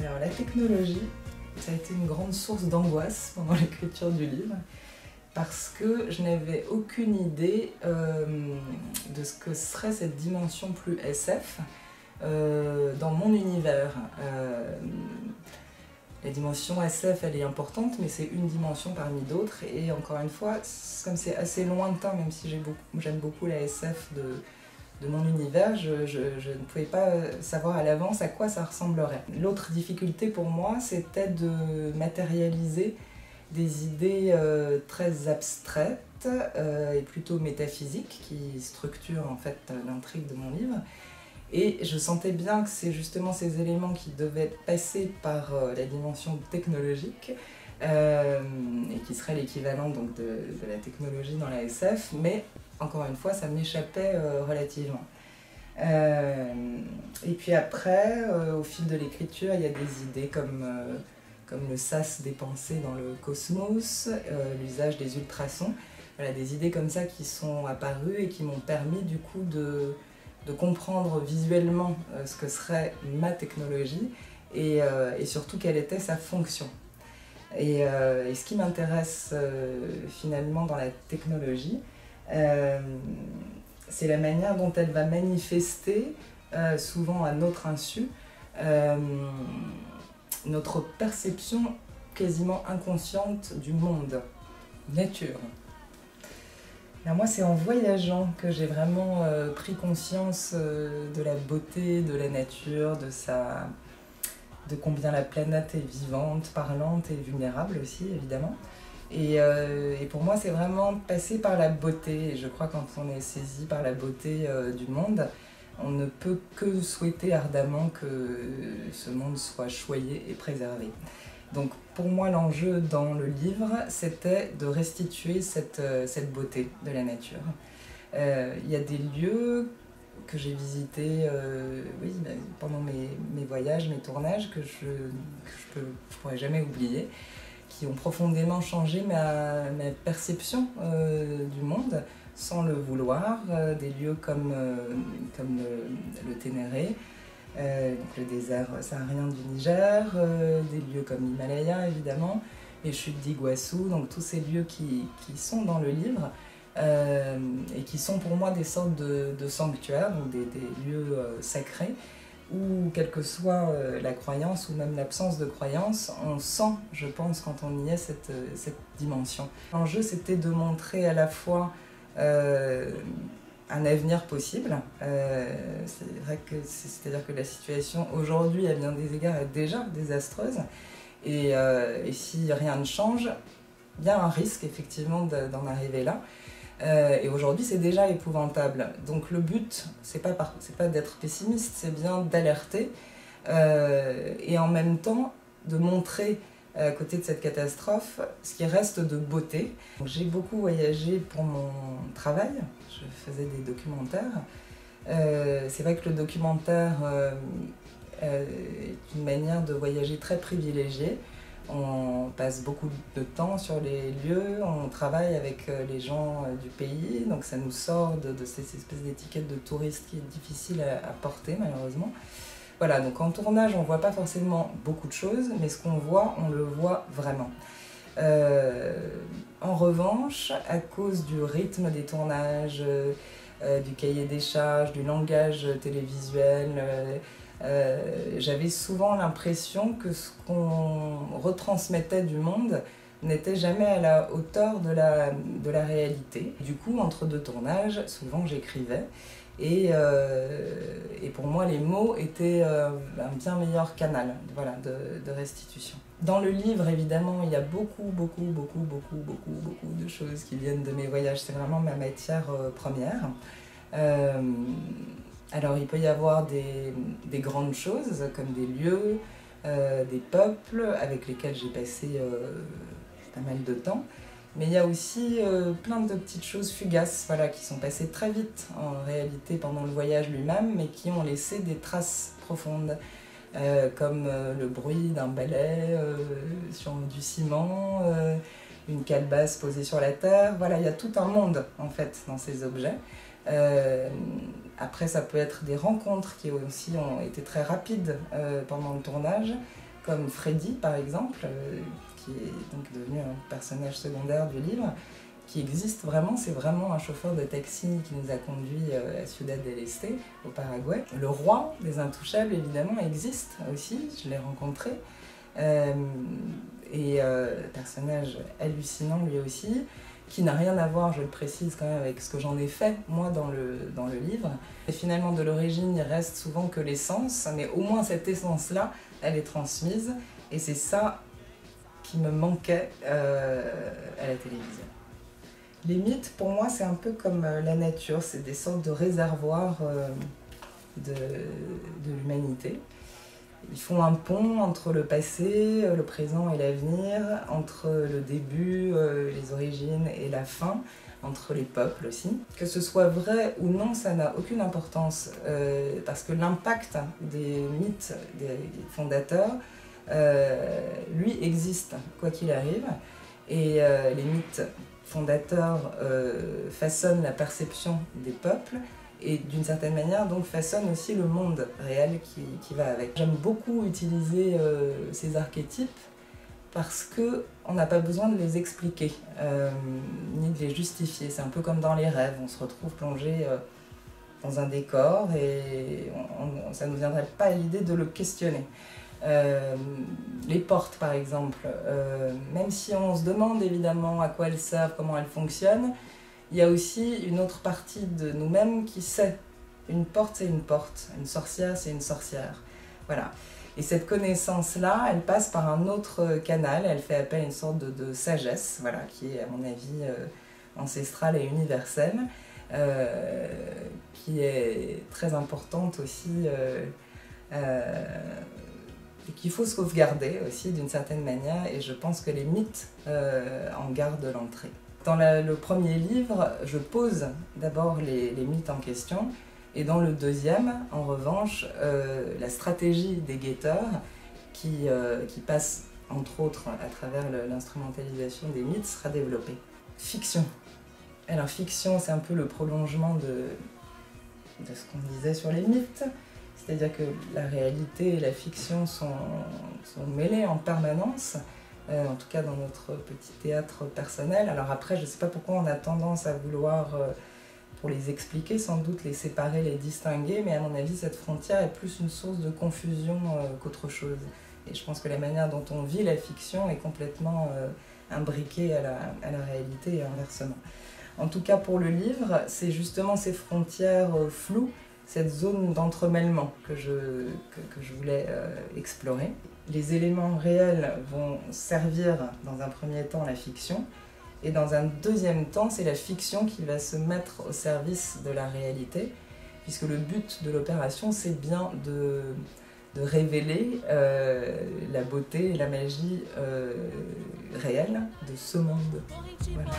Alors la technologie, ça a été une grande source d'angoisse pendant l'écriture du livre parce que je n'avais aucune idée de ce que serait cette dimension plus SF dans mon univers. La dimension SF, elle est importante, mais c'est une dimension parmi d'autres. Et encore une fois, comme c'est assez lointain, même si j'aime beaucoup la SF de mon univers, je ne pouvais pas savoir à l'avance à quoi ça ressemblerait. L'autre difficulté pour moi, c'était de matérialiser des idées très abstraites et plutôt métaphysiques qui structurent en fait l'intrigue de mon livre. Et je sentais bien que c'est justement ces éléments qui devaient passer par la dimension technologique et qui serait l'équivalent donc de la technologie dans la SF, mais encore une fois, ça m'échappait relativement. Et puis après, au fil de l'écriture, il y a des idées comme le sas des pensées dans le cosmos, l'usage des ultrasons. Voilà, des idées comme ça qui sont apparues et qui m'ont permis du coup de comprendre visuellement ce que serait ma technologie et surtout quelle était sa fonction. Et ce qui m'intéresse finalement dans la technologie, c'est la manière dont elle va manifester, souvent à notre insu, notre perception quasiment inconsciente du monde, nature. Alors moi, c'est en voyageant que j'ai vraiment pris conscience de la beauté de la nature, de combien la planète est vivante, parlante et vulnérable aussi, évidemment. Et pour moi, c'est vraiment passer par la beauté. Et je crois que quand on est saisi par la beauté du monde, on ne peut que souhaiter ardemment que ce monde soit choyé et préservé. Donc pour moi, l'enjeu dans le livre, c'était de restituer cette beauté de la nature. Il y a des lieux que j'ai visités pendant mes voyages, mes tournages, que je pourrais jamais oublier, qui ont profondément changé ma perception du monde, sans le vouloir. Des lieux comme le Ténéré, donc le désert saharien du Niger, des lieux comme l'Himalaya évidemment, les chutes d'Iguassou, donc tous ces lieux qui sont dans le livre et qui sont pour moi des sortes de sanctuaires, donc des lieux sacrés, où quelle que soit la croyance ou même l'absence de croyance, on sent, je pense, quand on y est, cette dimension. L'enjeu, c'était de montrer à la fois un avenir possible. C'est vrai que c'est-à-dire que la situation aujourd'hui, à bien des égards, est déjà désastreuse. Et si rien ne change, il y a un risque effectivement d'en arriver là. Et aujourd'hui, c'est déjà épouvantable. Donc le but, c'est pas d'être pessimiste, c'est bien d'alerter et en même temps de montrer à côté de cette catastrophe ce qui reste de beauté. J'ai beaucoup voyagé pour mon travail, je faisais des documentaires. C'est vrai que le documentaire est une manière de voyager très privilégiée. On passe beaucoup de temps sur les lieux, on travaille avec les gens du pays, donc ça nous sort de cette espèce d'étiquette de touriste qui est difficile à porter malheureusement. Voilà, donc en tournage on ne voit pas forcément beaucoup de choses, mais ce qu'on voit, on le voit vraiment. En revanche, à cause du rythme des tournages, du cahier des charges, du langage télévisuel, j'avais souvent l'impression que ce qu'on retransmettait du monde n'était jamais à la hauteur de la réalité. Du coup, entre deux tournages, souvent j'écrivais et pour moi les mots étaient un bien meilleur canal, voilà, de restitution. Dans le livre, évidemment, il y a beaucoup de choses qui viennent de mes voyages. C'est vraiment ma matière première. Alors il peut y avoir des grandes choses comme des lieux, des peuples avec lesquels j'ai passé pas mal de temps, mais il y a aussi plein de petites choses fugaces, voilà, qui sont passées très vite en réalité pendant le voyage lui-même, mais qui ont laissé des traces profondes, comme le bruit d'un balai sur du ciment, une calebasse posée sur la terre. Voilà, il y a tout un monde en fait dans ces objets. Après, ça peut être des rencontres qui aussi ont été très rapides pendant le tournage, comme Freddy par exemple, qui est donc devenu un personnage secondaire du livre, qui existe vraiment, c'est vraiment un chauffeur de taxi qui nous a conduits à Ciudad del Este, au Paraguay. Le roi des Intouchables, évidemment, existe aussi, je l'ai rencontré. Personnage hallucinant lui aussi, qui n'a rien à voir, je le précise quand même, avec ce que j'en ai fait, moi, dans le livre. Et finalement, de l'origine, il reste souvent que l'essence, mais au moins cette essence-là, elle est transmise, et c'est ça qui me manquait à la télévision. Les mythes, pour moi, c'est un peu comme la nature, c'est des sortes de réservoirs de l'humanité. Ils font un pont entre le passé, le présent et l'avenir, entre le début, les origines et la fin, entre les peuples aussi. Que ce soit vrai ou non, ça n'a aucune importance, parce que l'impact des mythes des fondateurs, lui, existe, quoi qu'il arrive. Et les mythes fondateurs façonnent la perception des peuples et d'une certaine manière donc façonnent aussi le monde réel qui va avec. J'aime beaucoup utiliser ces archétypes parce qu'on n'a pas besoin de les expliquer ni de les justifier. C'est un peu comme dans les rêves, on se retrouve plongé dans un décor et ça ne nous viendrait pas à l'idée de le questionner. Les portes par exemple, même si on se demande évidemment à quoi elles servent, comment elles fonctionnent, il y a aussi une autre partie de nous-mêmes qui sait. Une porte c'est une porte, une sorcière c'est une sorcière. Voilà. Et cette connaissance-là, elle passe par un autre canal, elle fait appel à une sorte de sagesse, voilà, qui est à mon avis ancestrale et universelle, qui est très importante aussi et qu'il faut sauvegarder aussi d'une certaine manière, et je pense que les mythes en gardent l'entrée. Dans le premier livre, je pose d'abord les mythes en question, et dans le deuxième, en revanche, la stratégie des guetteurs qui passe entre autres à travers l'instrumentalisation des mythes sera développée. Fiction. Alors fiction, c'est un peu le prolongement de ce qu'on disait sur les mythes. C'est-à-dire que la réalité et la fiction sont mêlées en permanence, en tout cas dans notre petit théâtre personnel. Alors après, je ne sais pas pourquoi on a tendance à vouloir, pour les expliquer, sans doute les séparer, les distinguer, mais à mon avis, cette frontière est plus une source de confusion qu'autre chose. Et je pense que la manière dont on vit la fiction est complètement imbriquée à la réalité et inversement. En tout cas, pour le livre, c'est justement ces frontières floues, cette zone d'entremêlement que je voulais explorer. Les éléments réels vont servir dans un premier temps la fiction, et dans un deuxième temps, c'est la fiction qui va se mettre au service de la réalité, puisque le but de l'opération, c'est bien de révéler la beauté et la magie réelle de ce monde. Voilà.